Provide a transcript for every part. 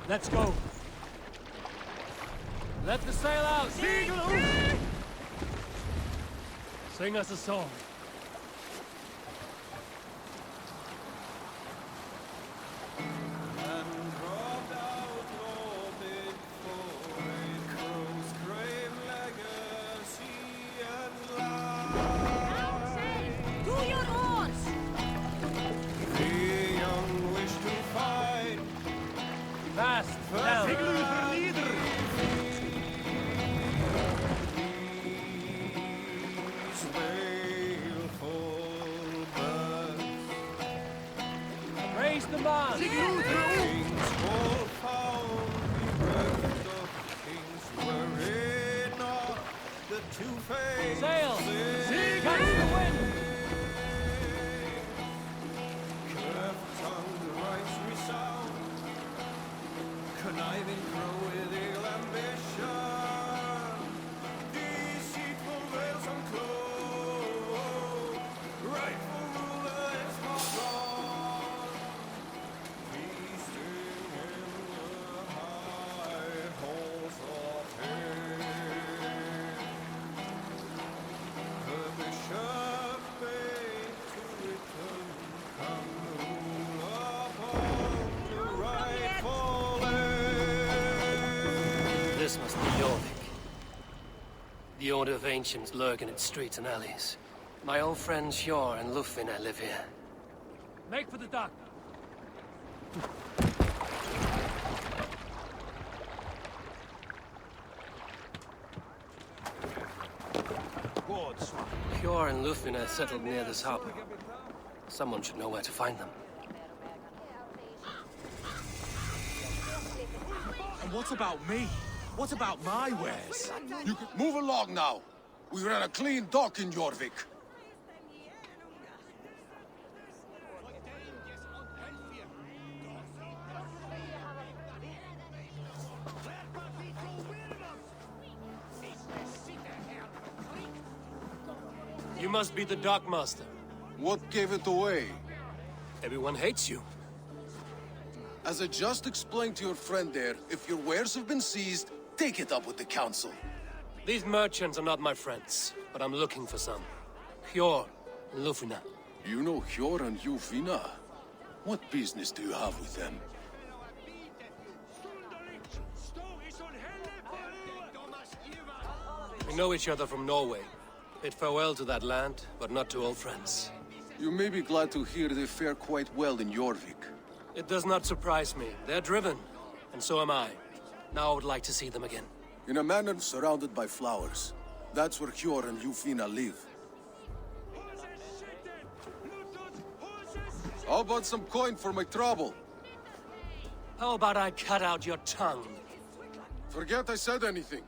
Let's go. Let the sail out. Segel hoch. Sing us a song. Fast! Down! Raise the mast! Sail! Catch the wind! Conniving crow with ill ambition, deceitful veils unclosed, rightful ruler is forgone, feasting in the high halls of heaven. The bishop bade to return, come rule upon the rightful land. This must be Jorvik. The Order of Ancients lurk in its streets and alleys. My old friends Hjor and Lufvina live here. Make for the dock! Hjor and Lufvina settled near this harbor. Someone should know where to find them. And what about me? What about my wares? You can move along now. We ran a clean dock in Jorvik. You must be the dockmaster. What gave it away? Everyone hates you. As I just explained to your friend there, if your wares have been seized, take it up with the council. These merchants are not my friends, but I'm looking for some. Hjor and Lufvina. You know Hjor and Lufvina? What business do you have with them? We know each other from Norway. Bid farewell to that land, but not to old friends. You may be glad to hear they fare quite well in Jorvik. It does not surprise me. They're driven, and so am I. Now I would like to see them again. In a manor surrounded by flowers. That's where Hjor and Lufvina live. How about some coin for my trouble? How about I cut out your tongue? Forget I said anything.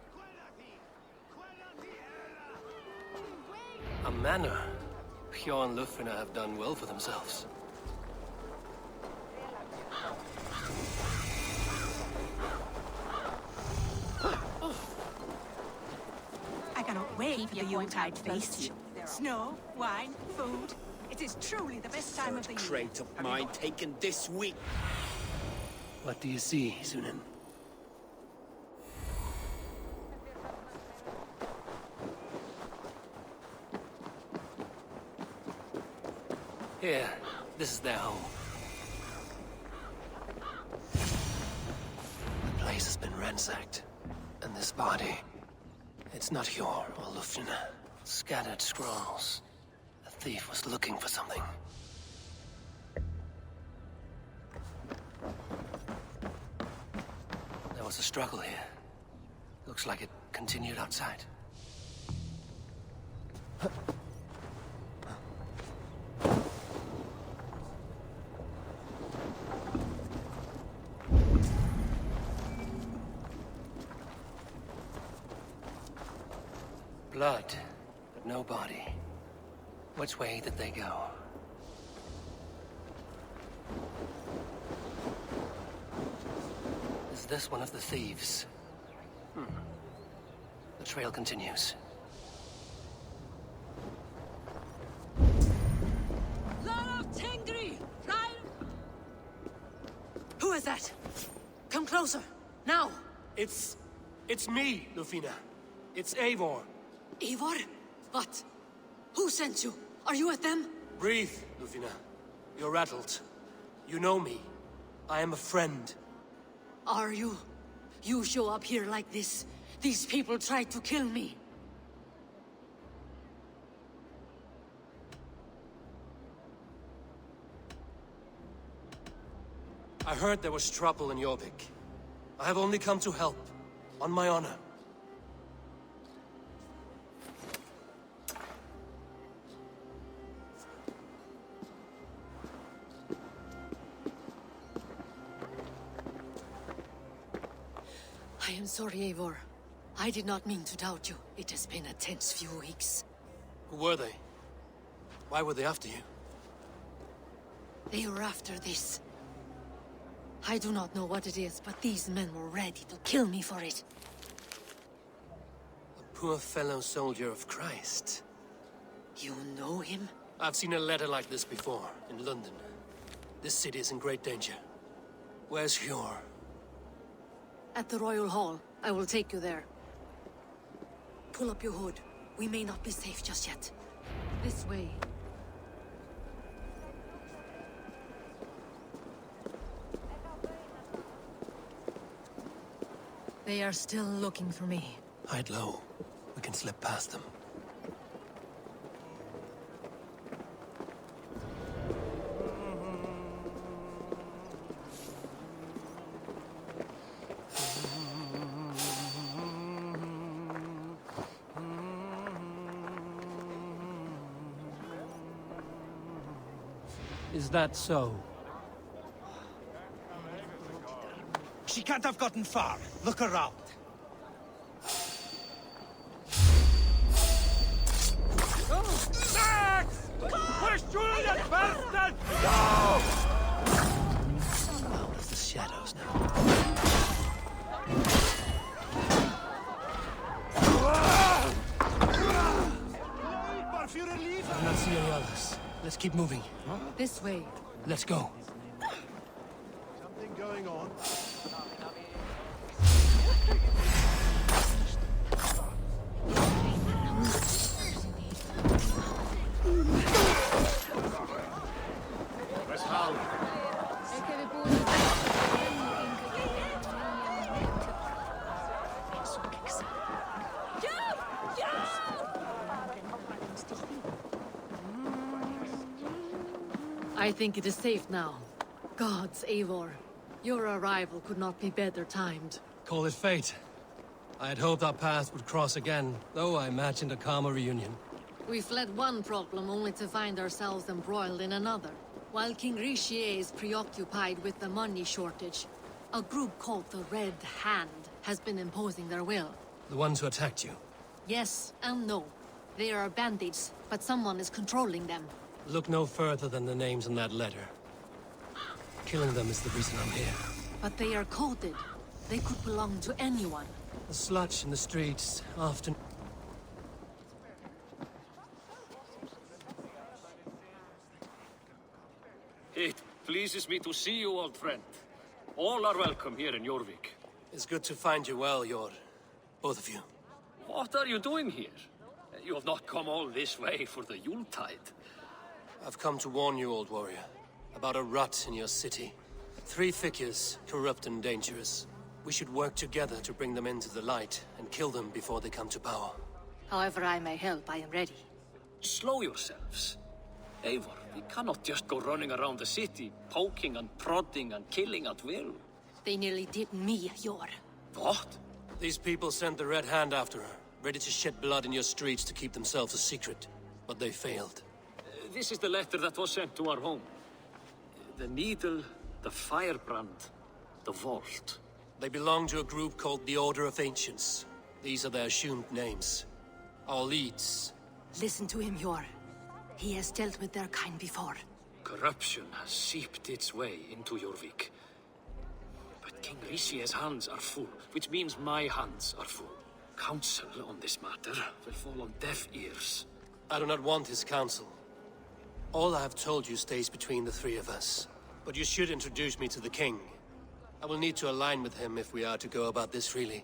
A manor. Hjor and Lufvina have done well for themselves. I cannot wait for the Yuletide feast. Snow, wine, food. It is truly the best time of the year. Crate of mine taken this week. What do you see, Sunan? Here, this is their home. The place has been ransacked. And this body... It's not Hjor or Lufvina. Scattered scrolls. The thief was looking for something. There was a struggle here. Looks like it continued outside. Blood, but no body. Which way did they go? Is this one of the thieves? The trail continues. Who is that? Come Come closer. Now. It's me, Lufina. It's Eivor. Eivor? What? Who sent you? Are you with them? Breathe, Lufina. You're rattled. You know me. I am a friend. Are you? You show up here like this. These people tried to kill me. I heard there was trouble in Jorvik. I have only come to help, on my honor. I am sorry, Eivor. I did not mean to doubt you. It has been a tense few weeks. Who were they? Why were they after you? They were after this. I do not know what it is, but these men were ready to kill me for it. A poor fellow soldier of Christ. You know him? I've seen a letter like this before, in London. This city is in great danger. Where's Hjor? At the Royal Hall. I will take you there. Pull up your hood. We may not be safe just yet. This way. They are still looking for me. Hide low. We can slip past them. Is that so? She can't have gotten far. Look around. Max! Push through, you bastard! Out of the shadows now. I do not see any others. Let's keep moving. This way. Let's go. Something going on. I think it is safe now. Gods, Eivor. Your arrival could not be better timed. Call it fate. I had hoped our paths would cross again, though I imagined a calmer reunion. We fled one problem only to find ourselves embroiled in another. While King Richier is preoccupied with the money shortage, a group called the Red Hand has been imposing their will. The ones who attacked you. Yes and no. They are bandits, but someone is controlling them. Look no further than the names in that letter. Killing them is the reason I'm here. But they are coded. They could belong to anyone. The sludge in the streets often... It pleases me to see you, old friend. All are welcome here in Jorvik. It's good to find you well, Jor. Both of you. What are you doing here? You have not come all this way for the Yuletide. I've come to warn you, old warrior, about a rot in your city. 3 figures, corrupt and dangerous. We should work together to bring them into the light and kill them before they come to power. However I may help, I am ready. Slow yourselves. Eivor, we cannot just go running around the city, poking and prodding and killing at will. They nearly did me, Jor. What? These people sent the Red Hand after her, ready to shed blood in your streets to keep themselves a secret. But they failed. This is the letter that was sent to our home. The needle, the firebrand, the vault. They belong to a group called the Order of Ancients. These are their assumed names. Our leads. Listen to him, Jor. He has dealt with their kind before. Corruption has seeped its way into Jorvik. But King Richier's hands are full, which means my hands are full. Counsel on this matter will fall on deaf ears. I do not want his counsel. All I have told you stays between the 3 of us. But you should introduce me to the king. I will need to align with him if we are to go about this freely.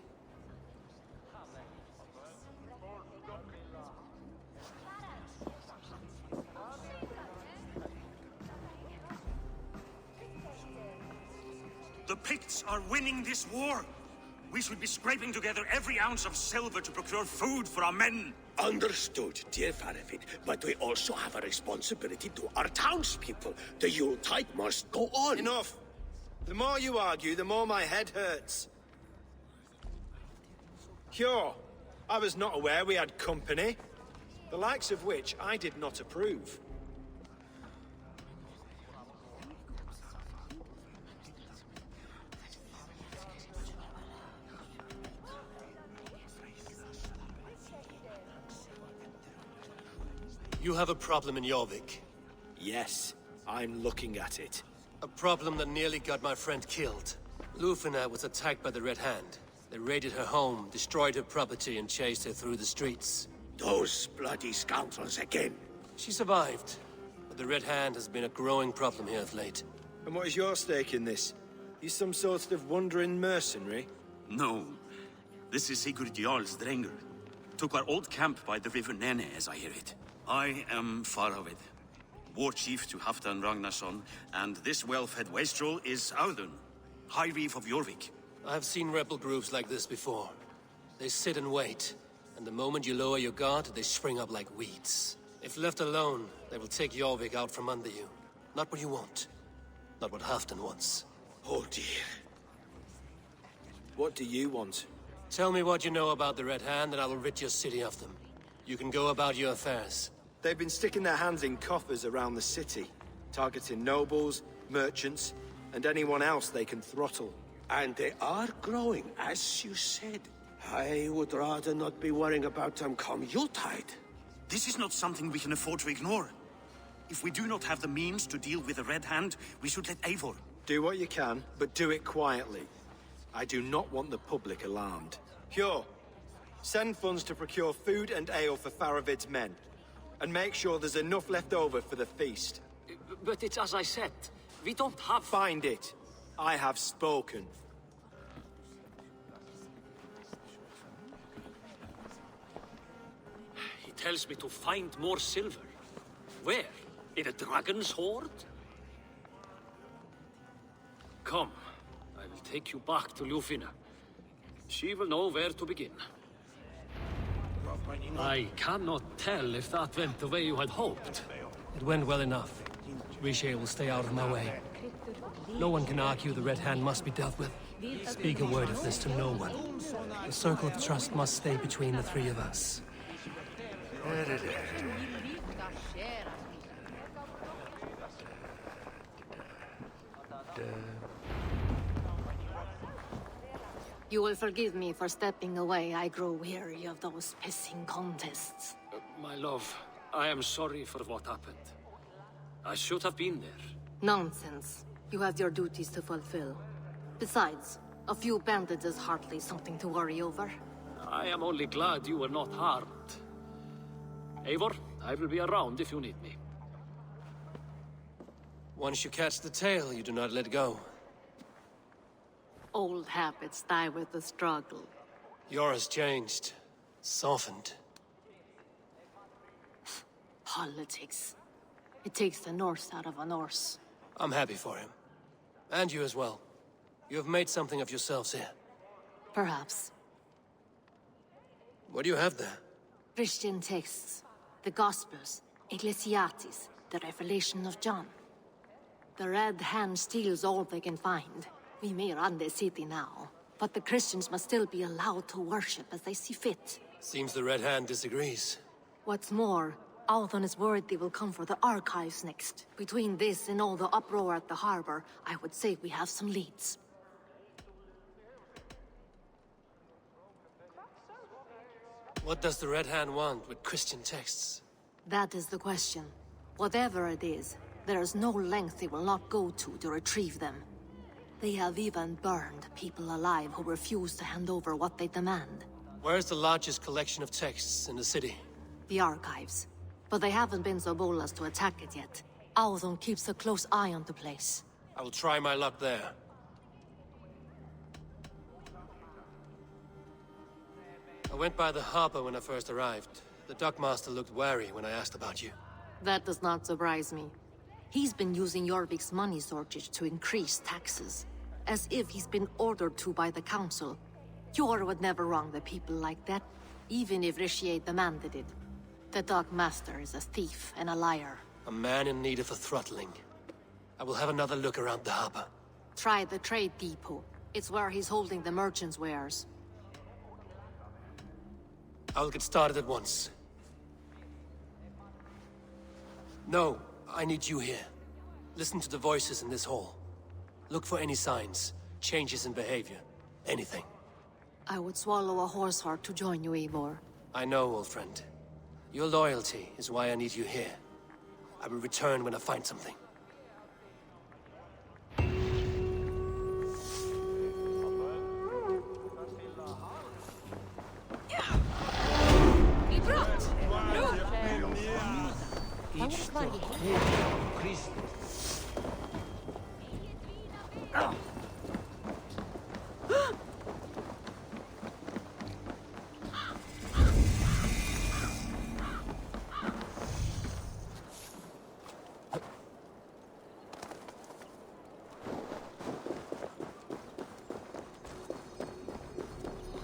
The Picts are winning this war. We should be scraping together every ounce of silver to procure food for our men. Understood, dear Faravid, but we also have a responsibility to our townspeople. The Yuletide must go on. Enough! The more you argue, the more my head hurts. Cure, I was not aware we had company, the likes of which I did not approve. You have a problem in Jorvik. Yes, I'm looking at it. A problem that nearly got my friend killed. Lufina was attacked by the Red Hand. They raided her home, destroyed her property, and chased her through the streets. Those bloody scoundrels again. She survived, but the Red Hand has been a growing problem here of late. And what is your stake in this? You some sort of wandering mercenary? No. This is Sigurd Jarl's Drenger. Took our old camp by the river Nene, as I hear it. I am Faravid, war chief to Halfdan Ragnarsson, and this well-fed wastrel is Audun, High Reeve of Jorvik. I have seen rebel groups like this before. They sit and wait, and the moment you lower your guard, they spring up like weeds. If left alone, they will take Jorvik out from under you. Not what you want. Not what Halfdan wants. Oh dear. What do you want? Tell me what you know about the Red Hand, and I will rid your city of them. You can go about your affairs. They've been sticking their hands in coffers around the city, targeting nobles, merchants, and anyone else they can throttle. And they are growing, as you said. I would rather not be worrying about them come Yuletide. This is not something we can afford to ignore. If we do not have the means to deal with the Red Hand, we should let Eivor. Do what you can, but do it quietly. I do not want the public alarmed. Cure, send funds to procure food and ale for Faravid's men. And make sure there's enough left over for the feast. But it's as I said, we don't have... Find it. I have spoken. He tells me to find more silver. Where? In a dragon's hoard? Come, I will take you back to Lufina. She will know where to begin. I cannot tell if that went the way you had hoped. It went well enough. Riche will stay out of my way. No one can argue the Red Hand must be dealt with. Speak a word of this to no one. The circle of trust must stay between the three of us. You will forgive me for stepping away. I grow weary of those pissing contests. My love, I am sorry for what happened. I should have been there. Nonsense. You have your duties to fulfill. Besides, a few bandits is hardly something to worry over. I am only glad you were not harmed. Eivor, I will be around if you need me. Once you catch the tail, you do not let go. Old habits die with the struggle. Yours changed. Softened. Politics. It takes the Norse out of a Norse. I'm happy for him. And you as well. You have made something of yourselves here. Perhaps. What do you have there? Christian texts. The Gospels. Ecclesiastes. The Revelation of John. The Red Hand steals all they can find. We may run the city now, but the Christians must still be allowed to worship as they see fit. Seems the Red Hand disagrees. What's more, Althon is worried they will come for the archives next. Between this and all the uproar at the harbor, I would say we have some leads. What does the Red Hand want with Christian texts? That is the question. Whatever it is, there is no length they will not go to retrieve them. They have even burned people alive who refuse to hand over what they demand. Where is the largest collection of texts in the city? The archives. But they haven't been so bold as to attack it yet. Althon keeps a close eye on the place. I will try my luck there. I went by the harbor when I first arrived. The dockmaster looked wary when I asked about you. That does not surprise me. He's been using Jorvik's money shortage to increase taxes, as if he's been ordered to by the council. Jor would never wrong the people like that, even if Rishier demanded it. The dockmaster is a thief and a liar. A man in need of a throttling. I will have another look around the harbor. Try the trade depot. It's where he's holding the merchants' wares. I'll get started at once. No, I need you here. Listen to the voices in this hall. Look for any signs, changes in behavior, anything. I would swallow a horse heart to join you, Eivor. I know, old friend. Your loyalty is why I need you here. I will return when I find something.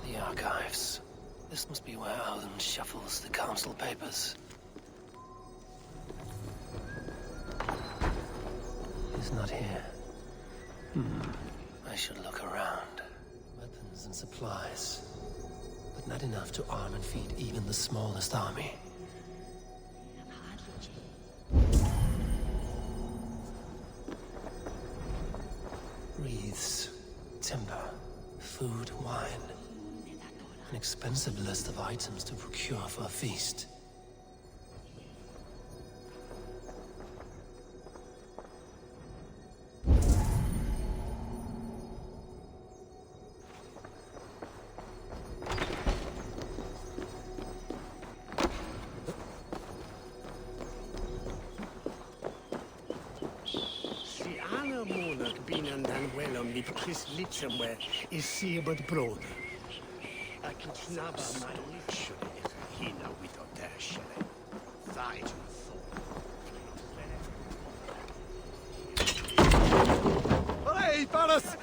The archives. This must be where Alden shuffles the council papers. He's not here. I should look around. Weapons and supplies. But not enough to arm and feed even the smallest army. Wreaths, timber, food, wine. An expensive list of items to procure for a feast. Is see but broad. I can snabba my lichshire. He now with a dash. Thigh to the Hey, Balas!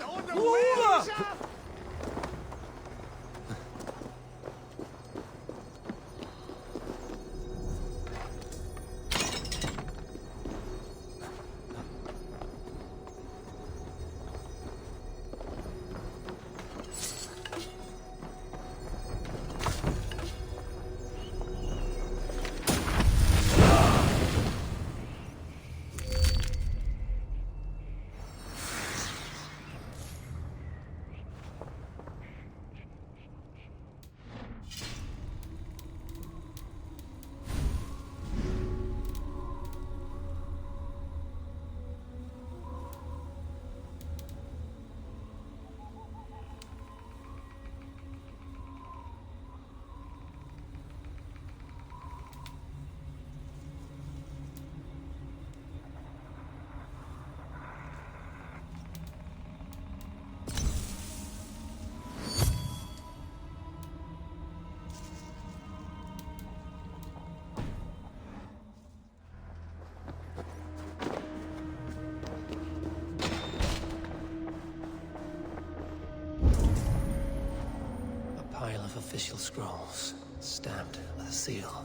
Of official scrolls, stamped with a seal.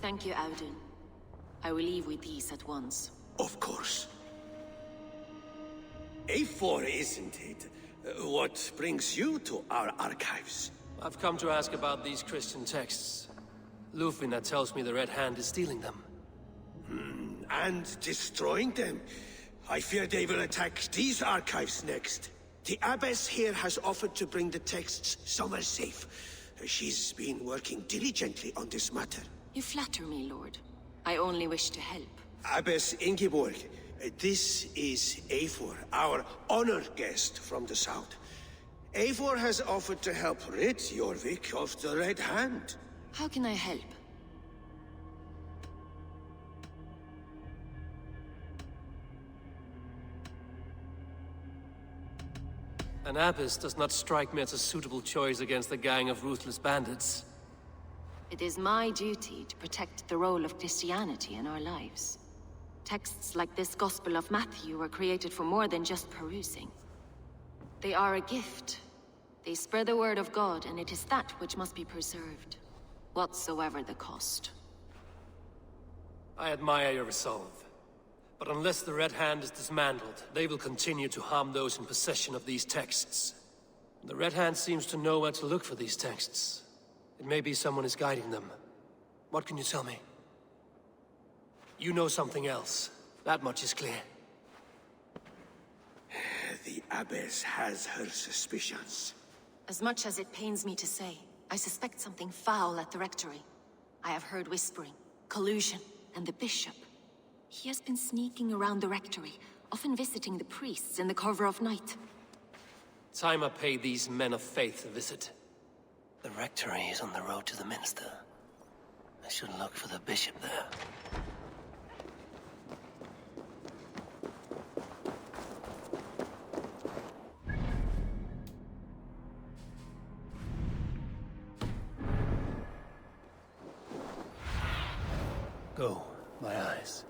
Thank you, Audun. I will leave with these at once. Of course. A4, isn't it? What brings you to our archives? I've come to ask about these Christian texts. Lufina tells me the Red Hand is stealing them. And destroying them. I fear they will attack these archives next. The Abbess here has offered to bring the texts somewhere safe. She's been working diligently on this matter. You flatter me, Lord. I only wish to help. Abbess Ingeborg, this is Eivor, our honored guest from the south. Eivor has offered to help rid Jorvik of the Red Hand. How can I help? An abbess does not strike me as a suitable choice against a gang of ruthless bandits. It is my duty to protect the role of Christianity in our lives. Texts like this Gospel of Matthew were created for more than just perusing. They are a gift. They spread the word of God, and it is that which must be preserved, whatsoever the cost. I admire your resolve. But unless the Red Hand is dismantled, they will continue to harm those in possession of these texts. The Red Hand seems to know where to look for these texts. It may be someone is guiding them. What can you tell me? You know something else. That much is clear. The Abbess has her suspicions. As much as it pains me to say, I suspect something foul at the Rectory. I have heard whispering, collusion, and the Bishop. He has been sneaking around the Rectory, often visiting the priests in the cover of night. Time I pay these men of faith a visit. The Rectory is on the road to the Minster. I should look for the Bishop there. Go, my eyes.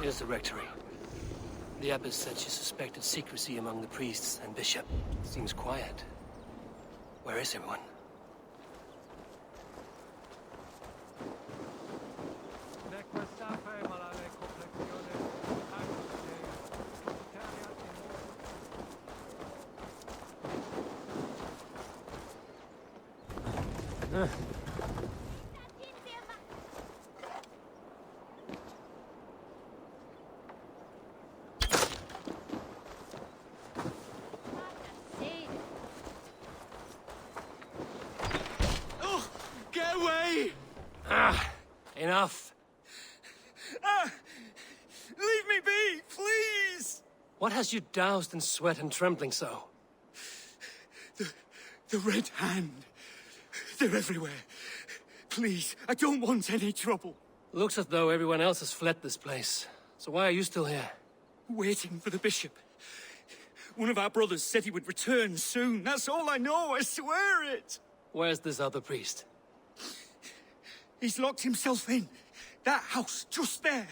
Here's the Rectory. The Abbess said she suspected secrecy among the priests and Bishop. Seems quiet. Where is everyone? Enough. Leave me be, please! What has you doused in sweat and trembling so? The Red Hand. They're everywhere. Please, I don't want any trouble. Looks as though everyone else has fled this place. So why are you still here? Waiting for the Bishop. One of our brothers said he would return soon. That's all I know, I swear it! Where's this other priest? He's locked himself in. That house, just there.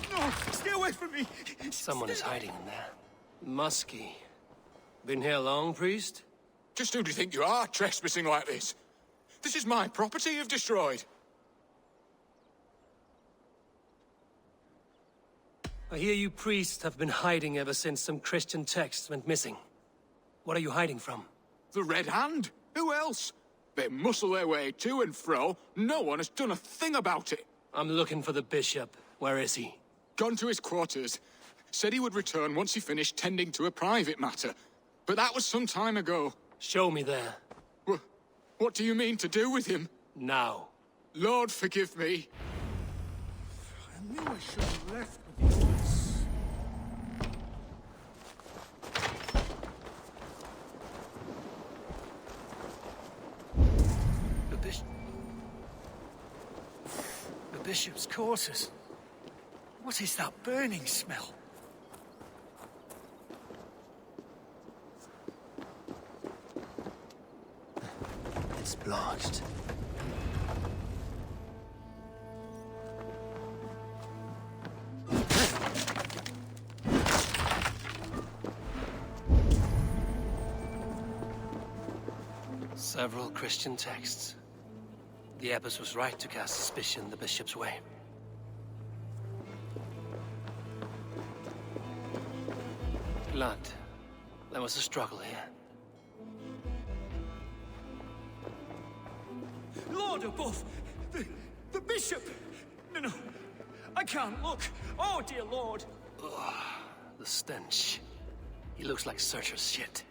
No, stay away from me. Someone is hiding in there. Musky. Been here long, priest? Just who do you think you are, trespassing like this? This is my property you've destroyed. I hear you priests have been hiding ever since some Christian texts went missing. What are you hiding from? The Red Hand? Who else? They muscle their way to and fro. No one has done a thing about it. I'm looking for the Bishop. Where is he? Gone to his quarters. Said he would return once he finished tending to a private matter. But that was some time ago. Show me there. What do you mean to do with him? Now. Lord, forgive me. I knew I should have left with the others. The Bishop's quarters. What is that burning smell? It's blocked. Several Christian texts. The abbess was right to cast suspicion the bishop's way. Blood. There was a struggle here. Lord above! The bishop! No, I can't look. Oh, dear Lord! Ugh, the stench. He looks like Searcher's shit.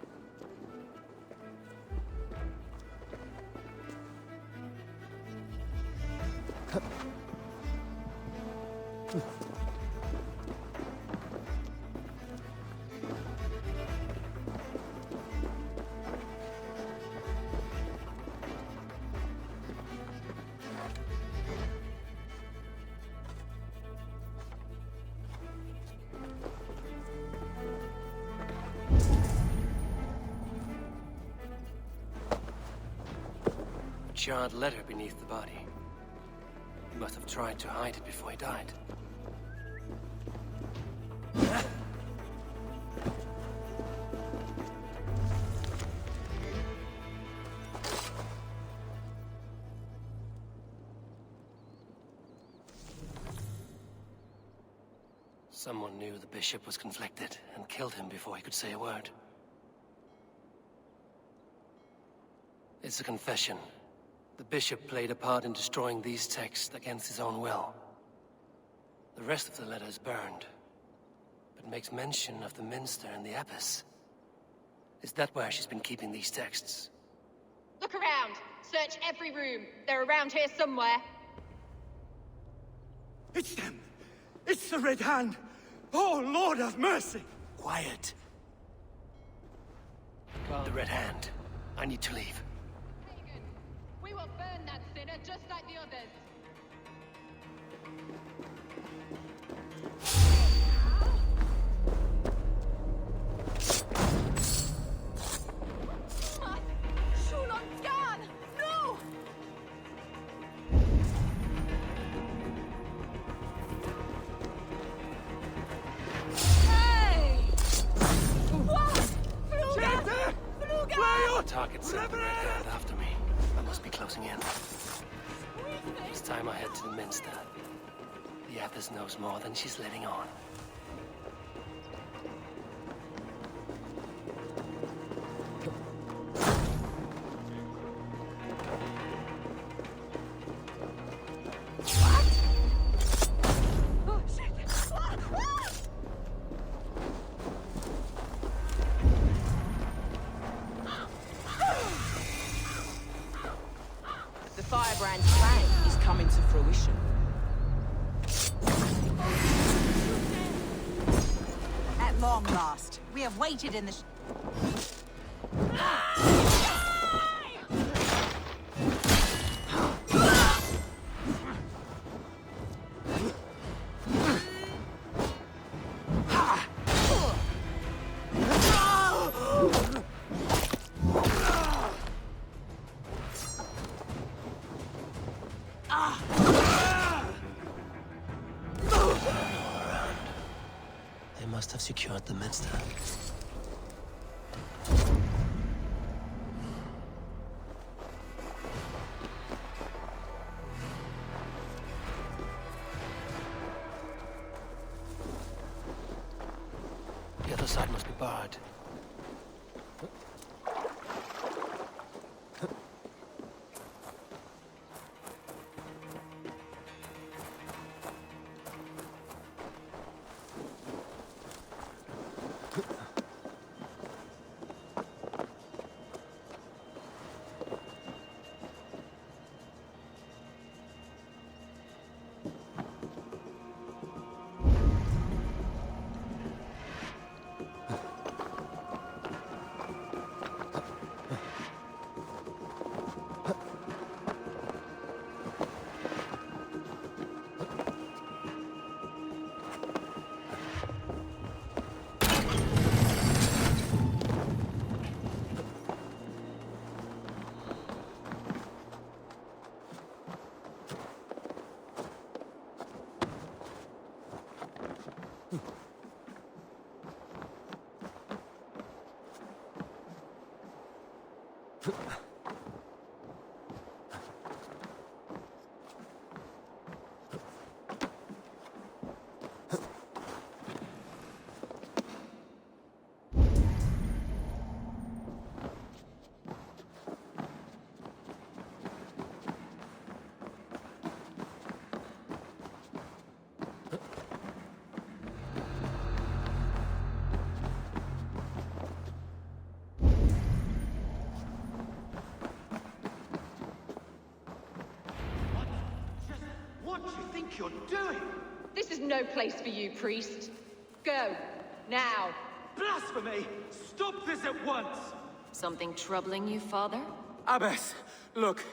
Charred letter beneath the body. He must have tried to hide it before he died. Someone knew the bishop was conflicted and killed him before he could say a word. It's a confession. The bishop played a part in destroying these texts against his own will. The rest of the letter is burned, but makes mention of the minster and the abbess. Is that where she's been keeping these texts? Look around! Search every room. They're around here somewhere. It's them! It's the Red Hand! Oh, Lord have mercy! Quiet. The Red Hand. I need to leave. We will burn that sinner just like the others. No! Hey! What? Fluga! Fluga! The target sent the Red Hand after me. I must be closing in. It's time I head to the minster. The abbess knows more than she's letting on. The Firebrand's plan is coming to fruition. At long last, we have waited in the They must have secured the minster. The other side must be barred. think you're doing? This is no place for you, priest. Go. Now. Blasphemy! Stop this at once! Something troubling you, Father? Abbess, look.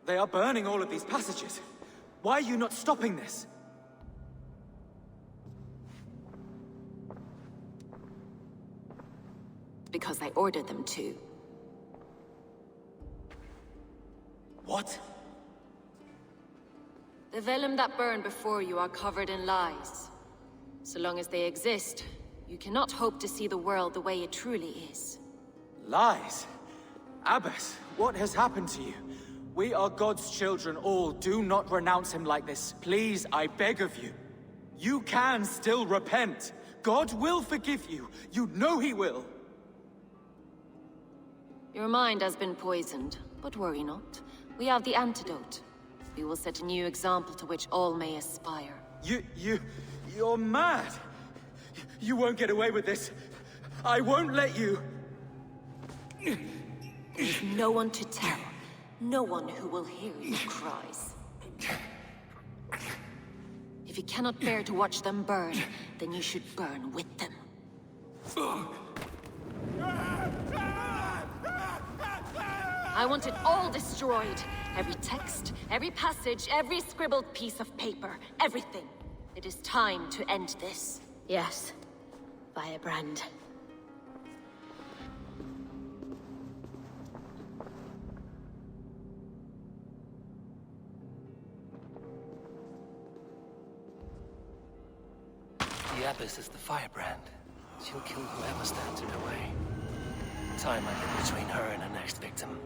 They are burning all of these passages. Why are you not stopping this? Because I ordered them to. What? The vellum that burn before you are covered in lies. So long as they exist, you cannot hope to see the world the way it truly is. Lies? Abbess, what has happened to you? We are God's children all. Do not renounce him like this. Please, I beg of you. You can still repent. God will forgive you. You know he will. Your mind has been poisoned, but worry not. We have the antidote. We will set a new example to which all may aspire. You're mad! You won't get away with this. I won't let you! There's no one to tell. No one who will hear your cries. If you cannot bear to watch them burn, then you should burn with them. I want it all destroyed. Every text, every passage, every scribbled piece of paper, everything. It is time to end this. Yes, Firebrand. The Abbess is the firebrand. She'll kill whoever stands in her way. Time might be between her and her next victim.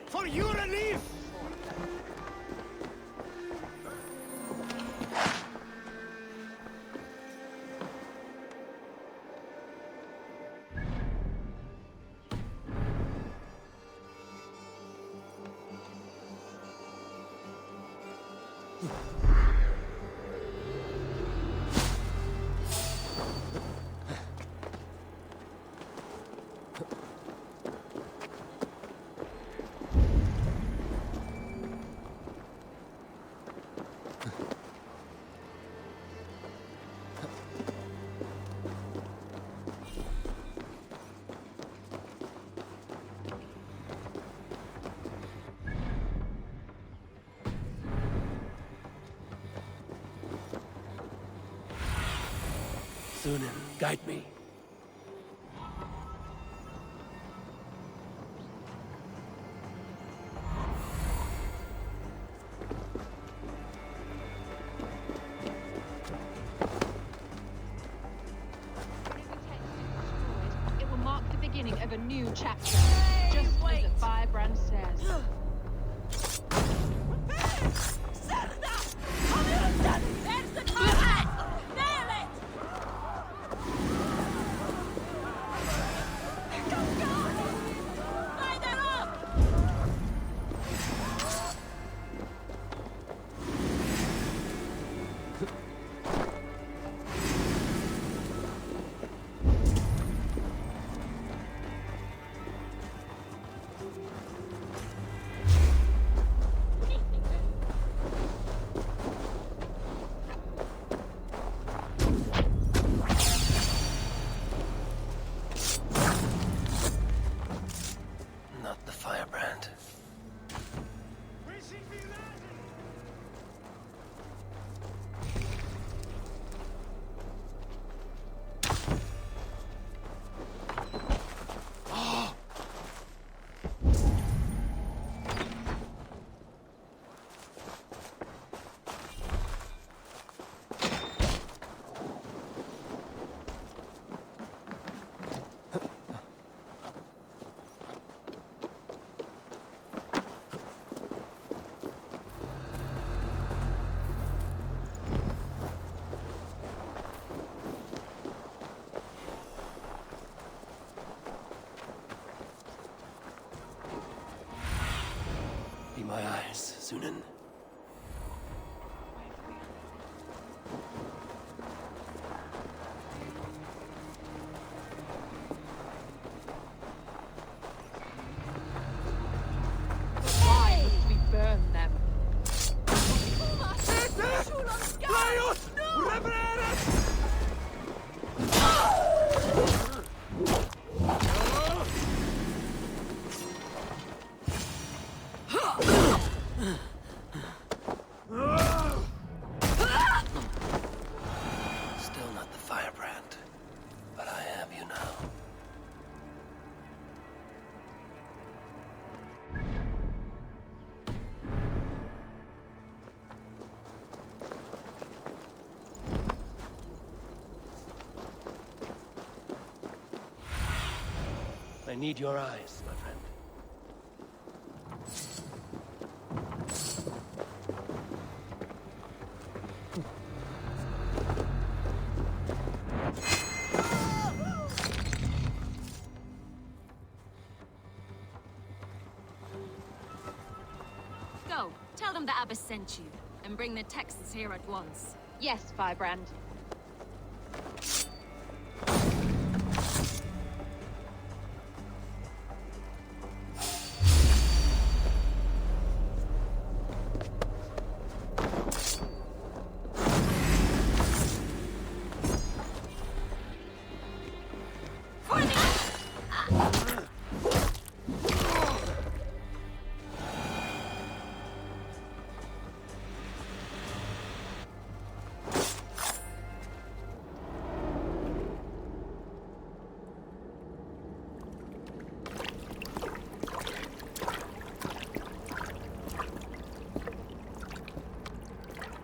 For your relief! Sunan, guide me. It will mark the beginning of a new chapter, just as the firebrand says. Not the firebrand. Be my eyes, Sunan. Why must we burn them? Still not the firebrand, but I have you now. I need your eyes, my friend. Go, tell them the Abbess sent you, and bring the texts here at once. Yes, firebrand.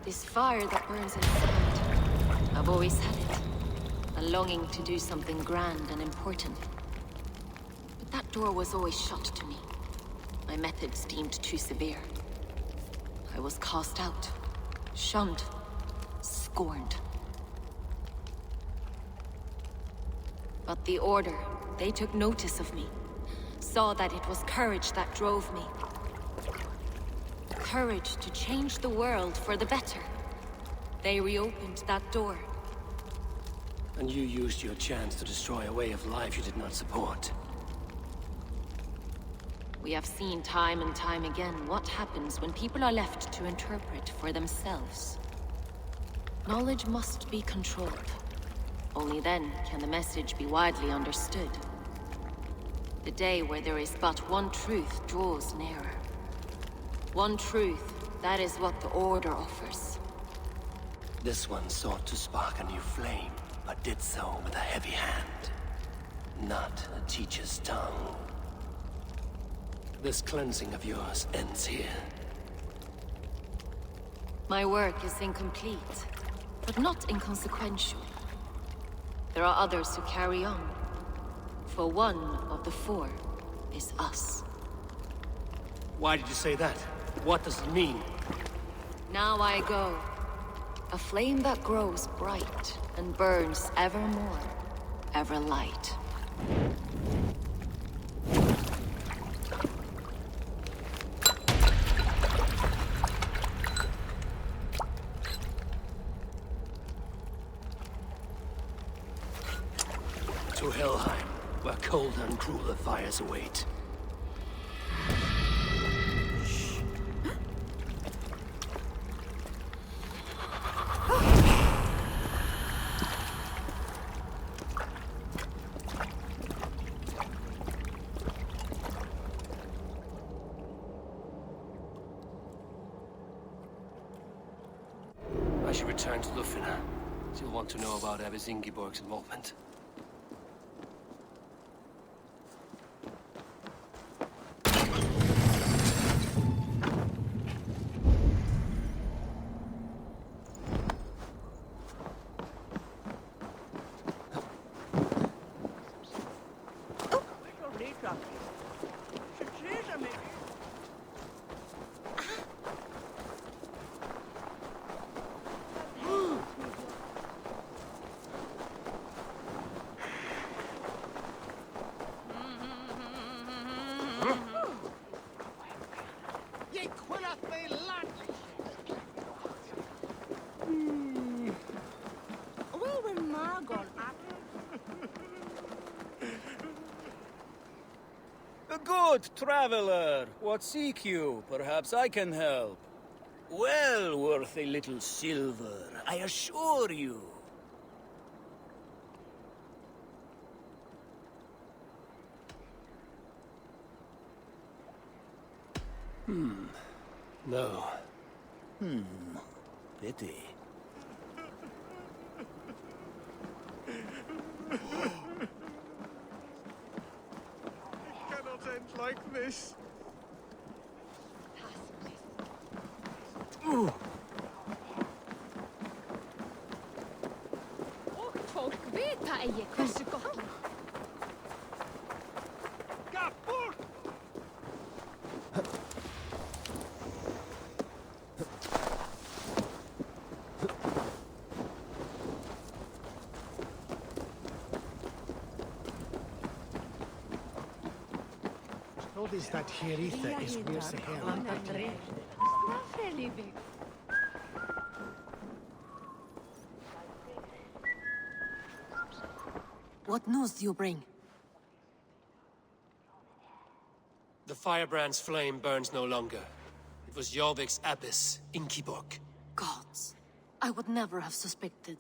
This fire that burns inside, I've always had it. a longing to do something grand and important. But that door was always shut to me. My methods deemed too severe. I was cast out, shunned, scorned. But the Order, they took notice of me. Saw that it was courage that drove me. Courage to change the world for the better. They reopened that door. And you used your chance to destroy a way of life you did not support. We have seen time and time again what happens when people are left to interpret for themselves. Knowledge must be controlled. Only then can the message be widely understood. The day where there is but one truth draws nearer. One truth, that is what the Order offers. This one sought to spark a new flame, but did so with a heavy hand. Not a teacher's tongue. This cleansing of yours ends here. My work is incomplete, but not inconsequential. There are others who carry on. For one of the four is us. Why did you say that? What does it mean? Now I go. A flame that grows bright and burns ever more, ever light. To Helheim, where colder and crueler fires await. I should return to Lufina. She'll want to know about Abbess Ingeborg's involvement. A good traveler. What seek you? Perhaps I can help. Well worth a little silver, I assure you. No. Pity. Cannot end like this. Och folk vet vad jag är så gott. Kapur! Notice that Hieritha is worse ahead. What news do you bring? The firebrand's flame burns no longer. It was Jorvik's abbess, Ingeborg. Gods, I would never have suspected.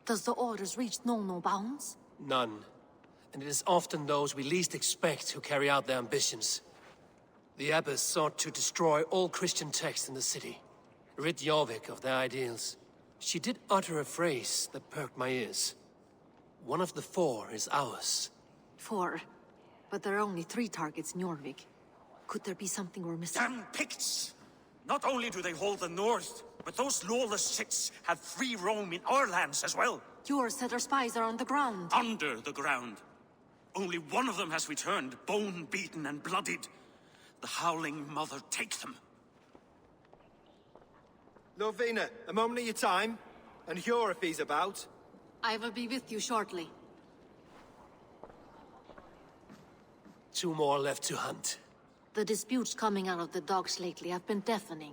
Does the orders reach no bounds? None. And it is often those we least expect who carry out their ambitions. The abbess sought to destroy all Christian texts in the city, rid Jorvik of their ideals. She did utter a phrase that perked my ears. One of the four is ours. 4. But there are only 3 targets in Jorvik. Could there be something we're missing? Damn Picts! Not only do they hold the north, but those lawless shits have free roam in our lands as well. Yours said our spies are on the ground. Under the ground. Only one of them has returned, bone-beaten and bloodied. The Howling Mother take them. Lovina, a moment of your time. And Hjor if he's about. I will be with you shortly. 2 more left to hunt. The disputes coming out of the docks lately have been deafening.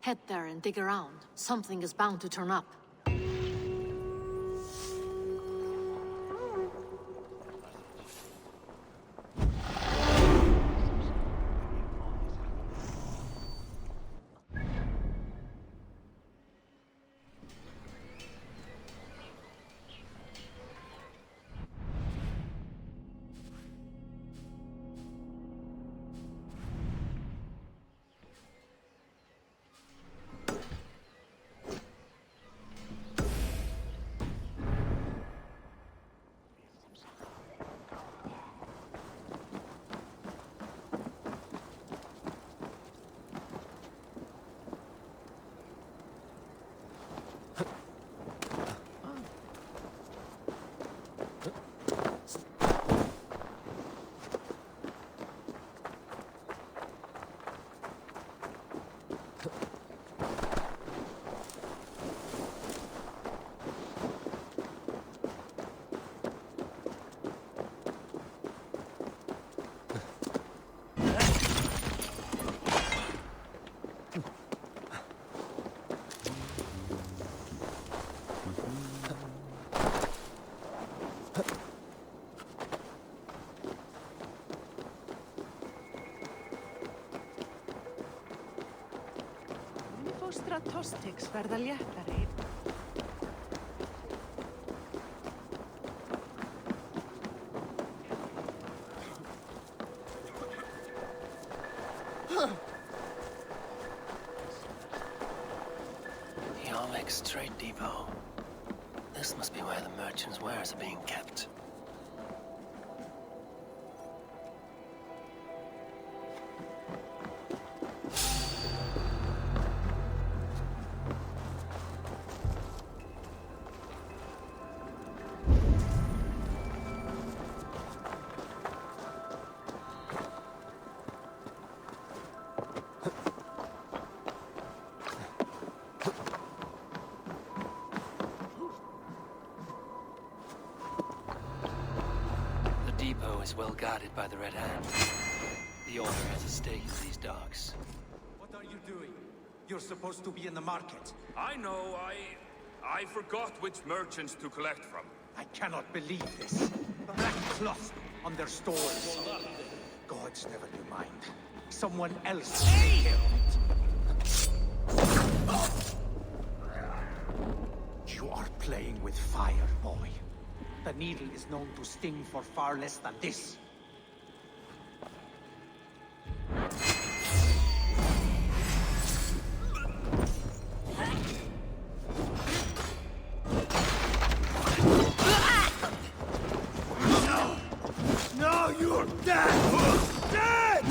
Head there and dig around. Something is bound to turn up. Stratostics verða léttari. The Alex Trade Depot. This must be where the merchants' wares are being kept. Is well guarded by the Red Hand. The Order has a stake in these docks. What are you doing? You're supposed to be in the market. I know, I forgot which merchants to collect from. I cannot believe this. Black cloth on their stores. Gods never do mind. Someone else will kill it. You are playing with fire, boy. The needle is known to sting for far less than this. No, you're dead! Dead!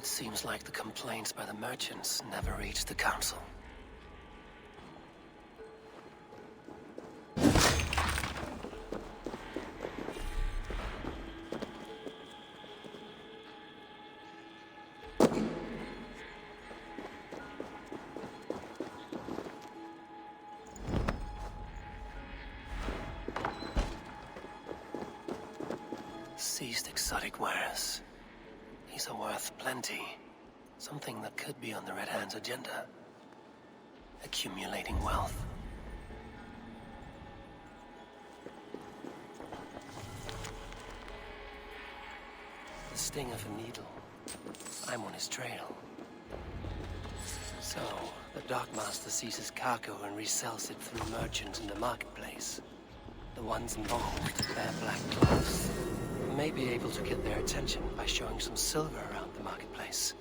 Seems like the complaints by the merchants never reached the council. Seized exotic wares. These are worth plenty. Something that could be on the Red Hand's agenda. Accumulating wealth. sting of a needle. I'm on his trail. So, the Dockmaster seizes cargo and resells it through merchants in the marketplace. The ones involved wear black cloths. May be able to get their attention by showing some silver around the marketplace.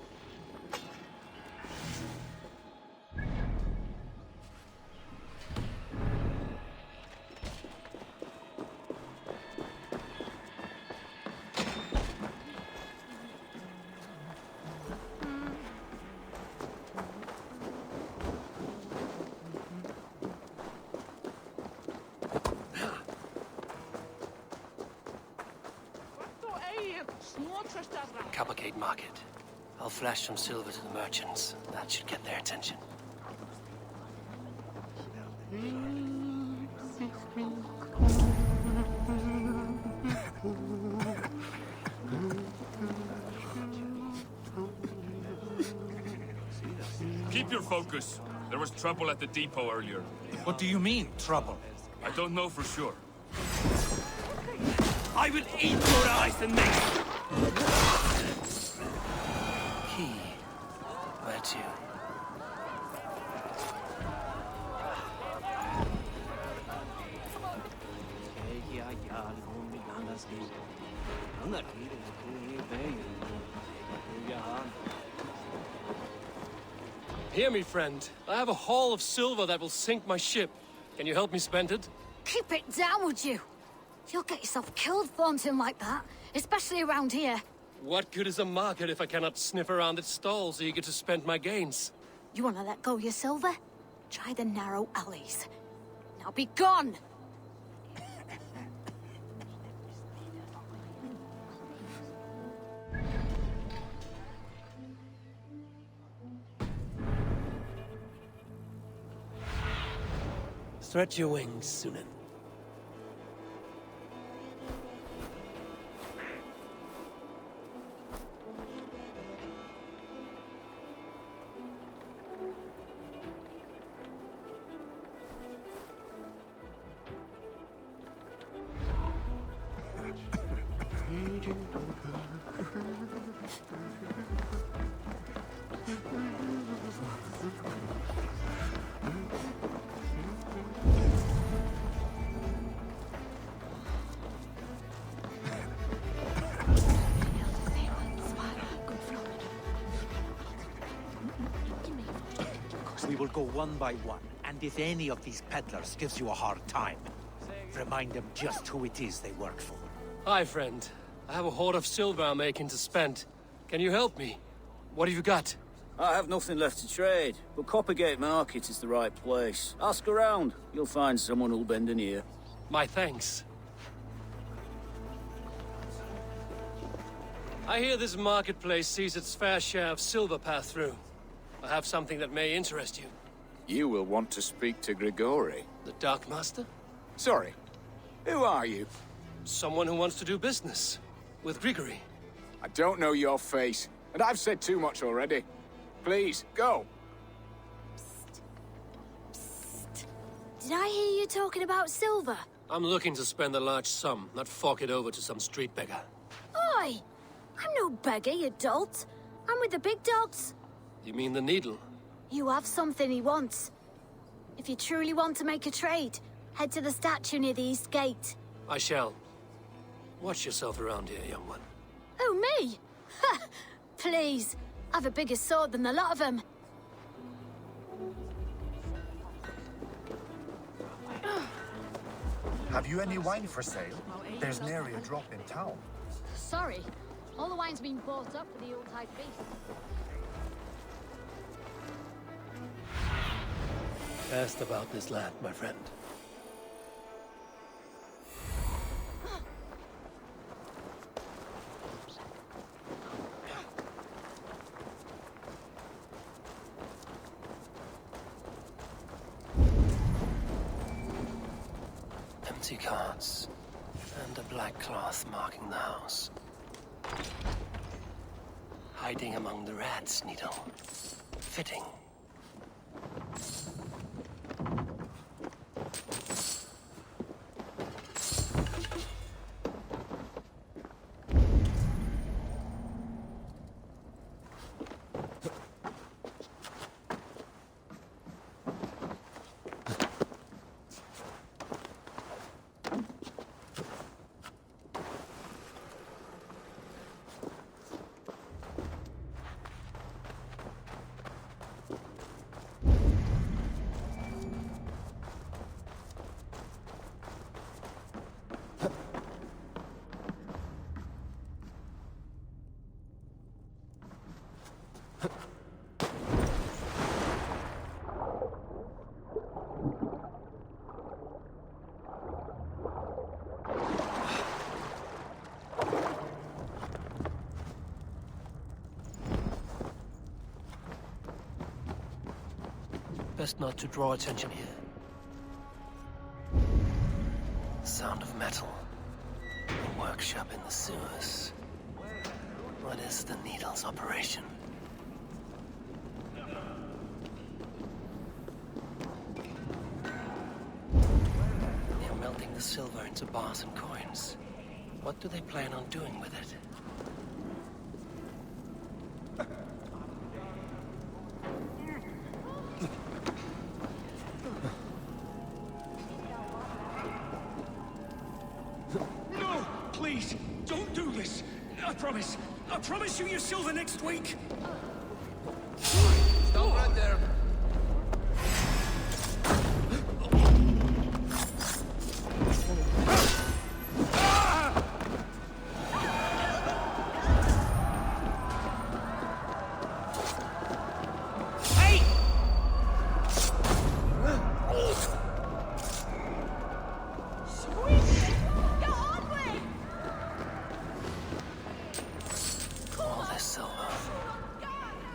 Cavalcade Market. I'll flash some silver to the merchants. That should get their attention. Keep your focus. There was trouble at the depot earlier. What do you mean, trouble? I don't know for sure. I will eat your eyes and make... Key. Where to? Hear me, friend. I have a haul of silver that will sink my ship. Can you help me spend it? Keep it down, would you? You'll get yourself killed flaunting like that, especially around here. What good is a market if I cannot sniff around its stalls eager to spend my gains? You want to let go of your silver? Try the narrow alleys. Now be gone! Stretch your wings, Sunan. We will go one by one, and if any of these peddlers gives you a hard time, remind them just who it is they work for. Hi, friend. I have a hoard of silver I'm making to spend. Can you help me? What have you got? I have nothing left to trade, but Coppergate Market is the right place. Ask around. You'll find someone who'll bend an ear. My thanks. I hear this marketplace sees its fair share of silver pass through. I have something that may interest you. You will want to speak to Grigori. The Darkmaster? Sorry. Who are you? Someone who wants to do business. With Grigori. I don't know your face, and I've said too much already. Please, go. Did I hear you talking about silver? I'm looking to spend a large sum, not fork it over to some street beggar. Oi! I'm no beggar, you dolt. I'm with the big dogs. You mean the needle? You have something he wants. If you truly want to make a trade, head to the statue near the East Gate. I shall. Watch yourself around here, young one. Oh, me? Ha! Please. I've a bigger sword than the lot of them. Have you any wine for sale? There's nary a drop in town. Sorry. All the wine's been bought up for the Yuletide feast. Asked about this land, my friend. Empty carts, and a black cloth marking the house. Hiding among the rats, Needle. Fitting. Best not to draw attention here. Sound of metal. A workshop in the sewers. What is the Needle's operation? They're melting the silver into bars and coins. What do they plan on doing with it? No! Please, don't do this! I promise you your silver next week! Stop right there. All this silver,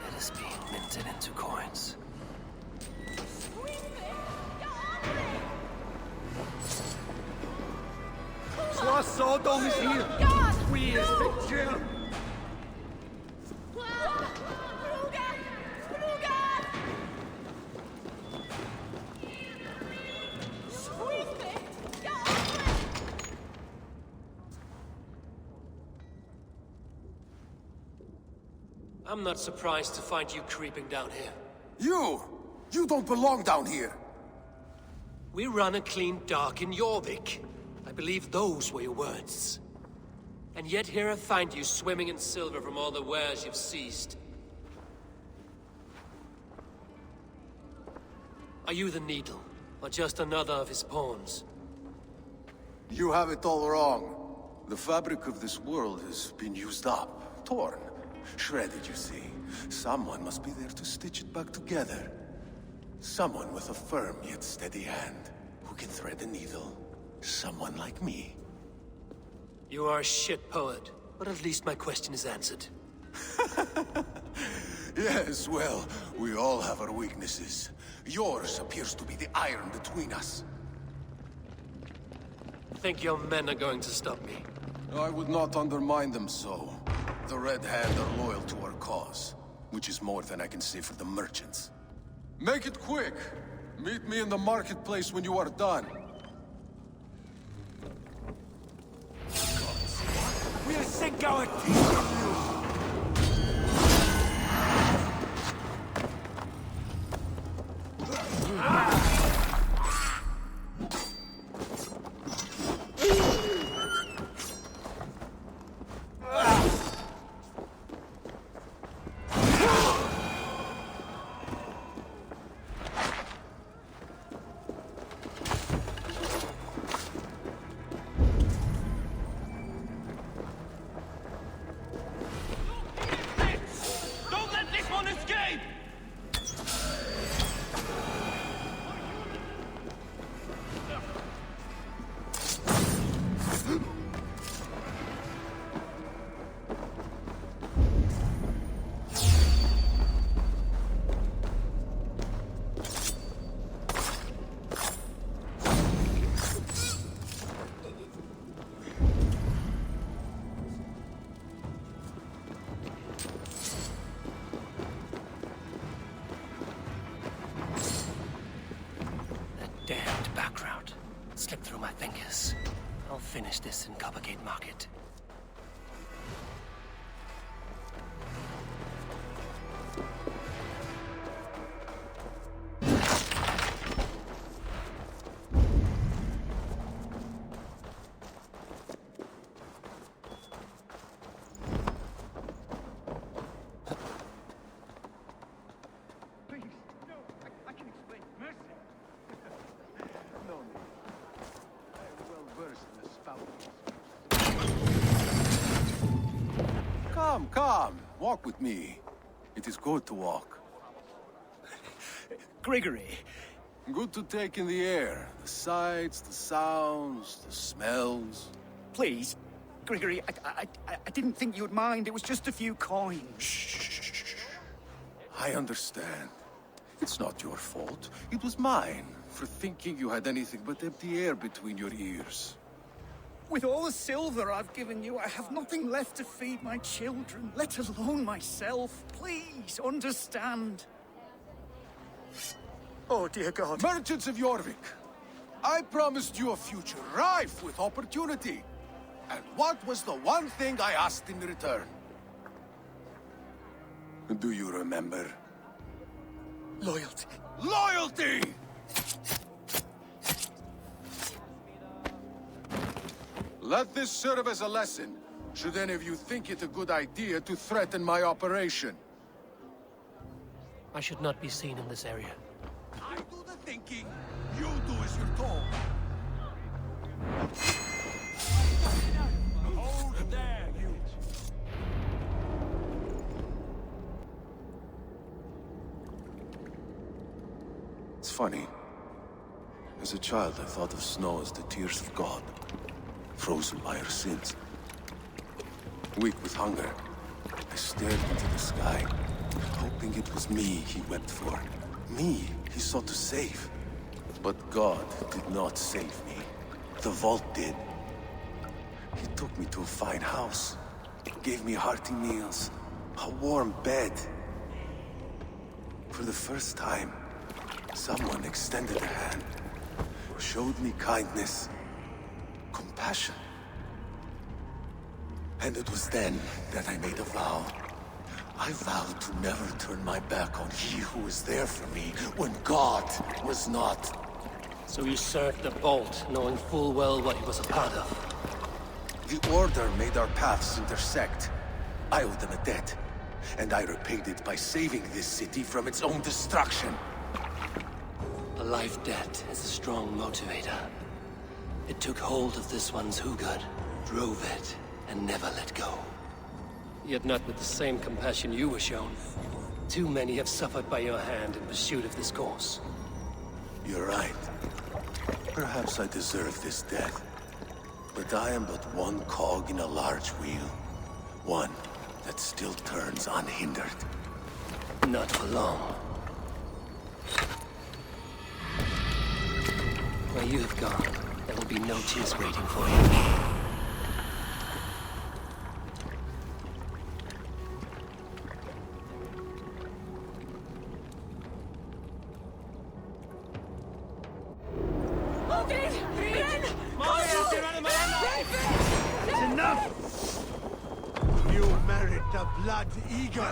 it is being minted into coins. Sła Sodom is here! We is victor! I'm not surprised to find you creeping down here. You don't belong down here. We run a clean dock in Jorvik. I believe those were your words. And yet here I find you swimming in silver from all the wares you've seized. Are you the Needle, or just another of his pawns? You have it all wrong. The fabric of this world has been used up, torn, shredded, you see. Someone must be there to stitch it back together. Someone with a firm yet steady hand, who can thread the needle. Someone like me. You are a shit poet, but at least my question is answered. Yes, well, we all have our weaknesses. Yours appears to be the iron between us. Think your men are going to stop me? I would not undermine them so. The Red Hand are loyal to our cause, which is more than I can say for the merchants. Make it quick! Meet me in the marketplace when you are done. We'll sink our teeth in you! Don't let this one escape! Damned back route. Slipped through my fingers. I'll finish this in Coppergate Market. Please, no, I can explain. Mercy! No need. I am well versed in the spout. Come, walk with me. It is good to walk. Gregory. Good to take in the air. The sights, the sounds, the smells. Please, Gregory, I didn't think you'd mind. It was just a few coins. I understand. It's not your fault. It was mine, for thinking you had anything but empty air between your ears. With all the silver I've given you, I have nothing left to feed my children, let alone myself. Please, understand. Oh, dear God. Merchants of Jorvik, I promised you a future rife with opportunity. And what was the one thing I asked in return? Do you remember? Loyalty. Loyalty! Let this serve as a lesson, should any of you think it a good idea to threaten my operation. I should not be seen in this area. I do the thinking, you do as you're told. Hold there, you! It's funny. As a child, I thought of snow as the tears of God, frozen by our sins. Weak with hunger, I stared into the sky, hoping it was me he wept for. Me he sought to save. But God did not save me. The vault did. He took me to a fine house, gave me hearty meals, a warm bed. For the first time, someone extended a hand, showed me kindness, compassion. And it was then that I made a vow. I vowed to never turn my back on he who was there for me when God was not. So you served the Bolt, knowing full well what he was a part of. The Order made our paths intersect. I owed them a debt, and I repaid it by saving this city from its own destruction. A life debt is a strong motivator. It took hold of this one's Hugad, drove it, and never let go. Yet not with the same compassion you were shown. Too many have suffered by your hand in pursuit of this course. You're right. Perhaps I deserve this death. But I am but one cog in a large wheel. One that still turns unhindered. Not for long. Where you have gone, there will be no tears waiting for you. It's enough! You merit the blood eagle.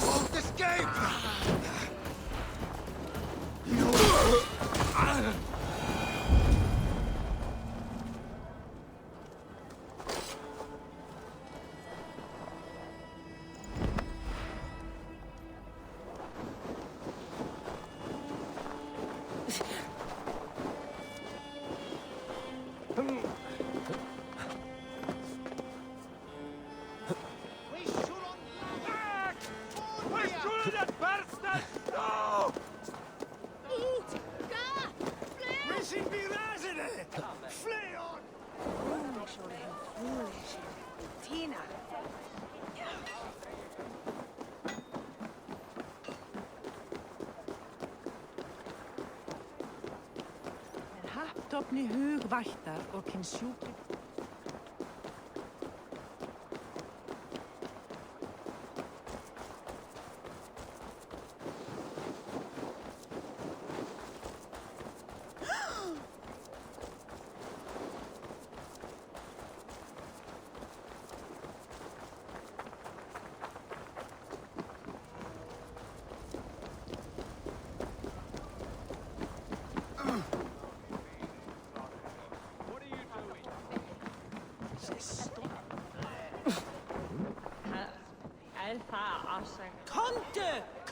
Won't escape! Hattopni hugvættar og kyn sjúkli.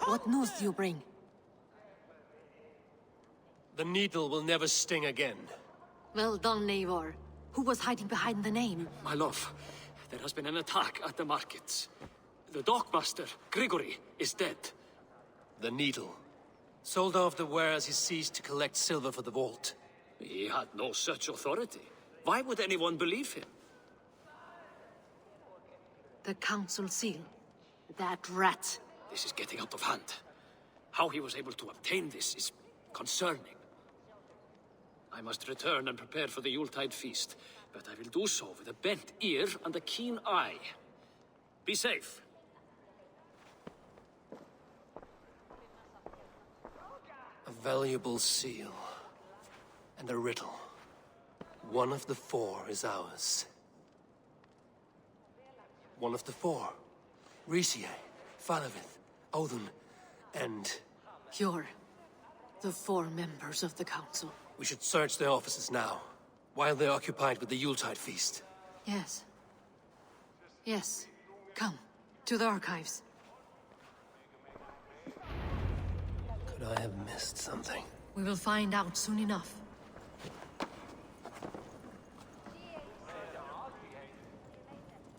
What news do you bring? The needle will never sting again. Well done, Eivor. Who was hiding behind the name? My love, there has been an attack at the markets. The dockmaster, Grigory, is dead. The Needle. Sold off the wares he ceased to collect silver for the vault. He had no such authority. Why would anyone believe him? The council seal. That rat. This is getting out of hand. How he was able to obtain this is concerning. I must return and prepare for the Yuletide feast, but I will do so with a bent ear and a keen eye. Be safe. A valuable seal. And a riddle. One of the four is ours. One of the four. Risie, Faravith, Odin, and... You're the four members of the council. We should search their offices now, while they're occupied with the Yuletide feast. Yes. Yes. Come, to the archives. Could I have missed something? We will find out soon enough.